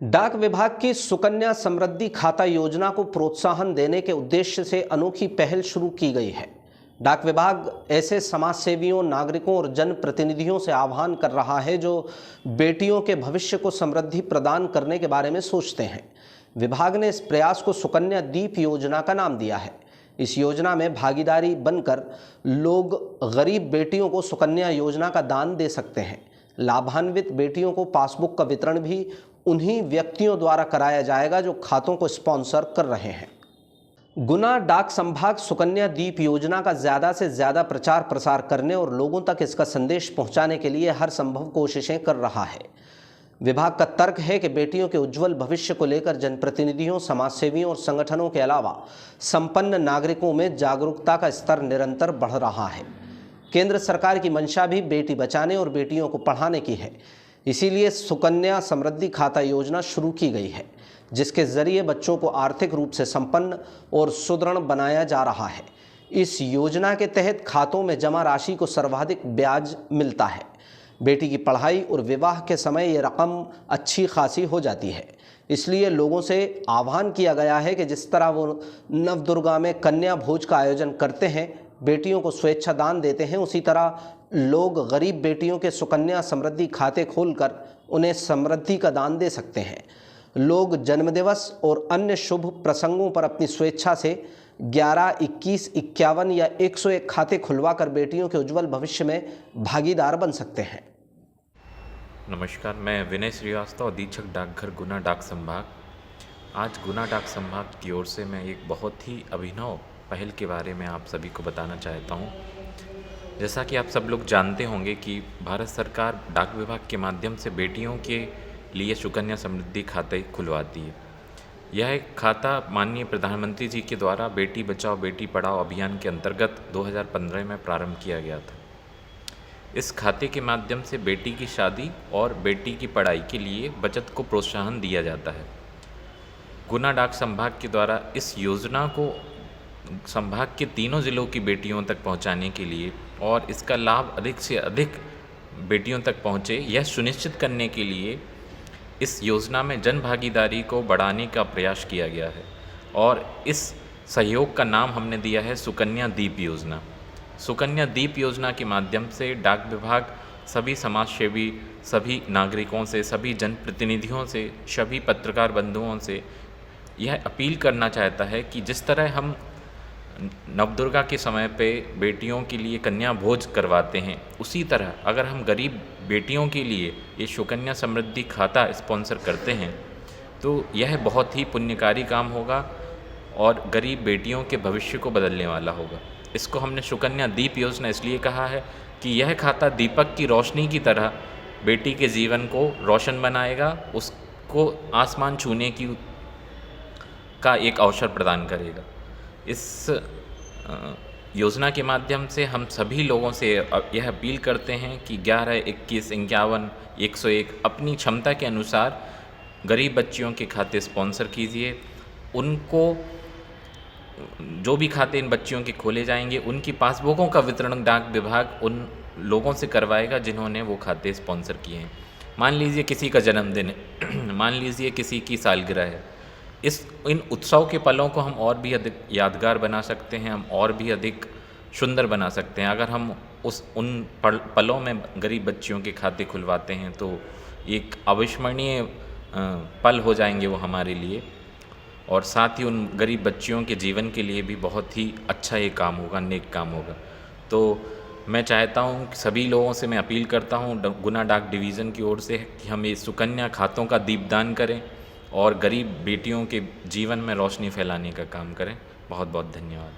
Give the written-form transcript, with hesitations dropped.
डाक विभाग की सुकन्या समृद्धि खाता योजना को प्रोत्साहन देने के उद्देश्य से अनोखी पहल शुरू की गई है। डाक विभाग ऐसे समाज सेवियों, नागरिकों और जनप्रतिनिधियों से आह्वान कर रहा है जो बेटियों के भविष्य को समृद्धि प्रदान करने के बारे में सोचते हैं। विभाग ने इस प्रयास को सुकन्या दीप योजना का नाम दिया है। इस योजना में भागीदारी बनकर लोग गरीब बेटियों को सुकन्या योजना का दान दे सकते हैं। लाभान्वित बेटियों को पासबुक का वितरण भी उन्हीं व्यक्तियों द्वारा कराया जाएगा जो खातों को स्पॉन्सर कर रहे हैं। गुना डाक संभाग सुकन्या दीप योजना का ज़्यादा से ज़्यादा प्रचार प्रसार करने और लोगों तक इसका संदेश पहुंचाने के लिए हर संभव कोशिशें कर रहा है। विभाग का तर्क है कि बेटियों के उज्जवल भविष्य को लेकर जनप्रतिनिधियों, समाजसेवियों और संगठनों के अलावा संपन्न नागरिकों में जागरूकता का स्तर निरंतर बढ़ रहा है। केंद्र सरकार की मंशा भी बेटी बचाने और बेटियों को पढ़ाने की है। इसीलिए सुकन्या समृद्धि खाता योजना शुरू की गई है, जिसके जरिए बच्चों को आर्थिक रूप से संपन्न और सुदृढ़ बनाया जा रहा है। इस योजना के तहत खातों में जमा राशि को सर्वाधिक ब्याज मिलता है। बेटी की पढ़ाई और विवाह के समय ये रकम अच्छी खासी हो जाती है। इसलिए लोगों से आह्वान किया गया है कि जिस तरह वो नवदुर्गा में कन्या भोज का आयोजन करते हैं, बेटियों को स्वेच्छा दान देते हैं, उसी तरह लोग गरीब बेटियों के सुकन्या समृद्धि खाते खोलकर उन्हें समृद्धि का दान दे सकते हैं। लोग जन्मदिवस और अन्य शुभ प्रसंगों पर अपनी स्वेच्छा से 11, 21, 51 या 101 खाते खुलवाकर बेटियों के उज्जवल भविष्य में भागीदार बन सकते हैं। नमस्कार, मैं विनय श्रीवास्तव, अधीक्षक डाकघर गुना डाक संभाग। आज गुना डाक संभाग की ओर से मैं एक बहुत ही अभिनव पहल के बारे में आप सभी को बताना चाहता हूँ। जैसा कि आप सब लोग जानते होंगे कि भारत सरकार डाक विभाग के माध्यम से बेटियों के लिए सुकन्या समृद्धि खाते खुलवाती है। यह एक खाता माननीय प्रधानमंत्री जी के द्वारा बेटी बचाओ बेटी पढ़ाओ अभियान के अंतर्गत 2015 में प्रारंभ किया गया था। इस खाते के माध्यम से बेटी की शादी और बेटी की पढ़ाई के लिए बचत को प्रोत्साहन दिया जाता है। गुना डाक संभाग के द्वारा इस योजना को संभाग के तीनों ज़िलों की बेटियों तक पहुंचाने के लिए और इसका लाभ अधिक से अधिक बेटियों तक पहुंचे, यह सुनिश्चित करने के लिए इस योजना में जन भागीदारी को बढ़ाने का प्रयास किया गया है और इस सहयोग का नाम हमने दिया है सुकन्या दीप योजना। सुकन्या दीप योजना के माध्यम से डाक विभाग सभी समाजसेवी, सभी नागरिकों से, सभी जनप्रतिनिधियों से, सभी पत्रकार बंधुओं से यह अपील करना चाहता है कि जिस तरह हम नवदुर्गा के समय पे बेटियों के लिए कन्या भोज करवाते हैं, उसी तरह अगर हम गरीब बेटियों के लिए ये सुकन्या समृद्धि खाता स्पॉन्सर करते हैं तो यह बहुत ही पुण्यकारी काम होगा और गरीब बेटियों के भविष्य को बदलने वाला होगा। इसको हमने सुकन्या दीप योजना इसलिए कहा है कि यह खाता दीपक की रोशनी की तरह बेटी के जीवन को रोशन बनाएगा, उसको आसमान छूने का एक अवसर प्रदान करेगा। इस योजना के माध्यम से हम सभी लोगों से यह अपील करते हैं कि 11, 21, 51, 101 अपनी क्षमता के अनुसार गरीब बच्चियों के खाते स्पॉन्सर कीजिए। उनको जो भी खाते इन बच्चियों के खोले जाएंगे, उनकी पासबुकों का वितरण डाक विभाग उन लोगों से करवाएगा जिन्होंने वो खाते स्पॉन्सर किए हैं। मान लीजिए किसी का जन्मदिन है, मान लीजिए किसी की सालगिरह है। इन उत्सव के पलों को हम और भी अधिक यादगार बना सकते हैं, हम और भी अधिक सुंदर बना सकते हैं अगर हम उन पलों में गरीब बच्चियों के खाते खुलवाते हैं तो एक अविस्मरणीय पल हो जाएंगे वो हमारे लिए, और साथ ही उन गरीब बच्चियों के जीवन के लिए भी बहुत ही अच्छा ये काम होगा, नेक काम होगा। तो मैं चाहता हूँ कि सभी लोगों से मैं अपील करता हूँ गुना डाक डिवीज़न की ओर से कि हम ये सुकन्या खातों का दीपदान करें और गरीब बेटियों के जीवन में रोशनी फैलाने का काम करें। बहुत बहुत धन्यवाद।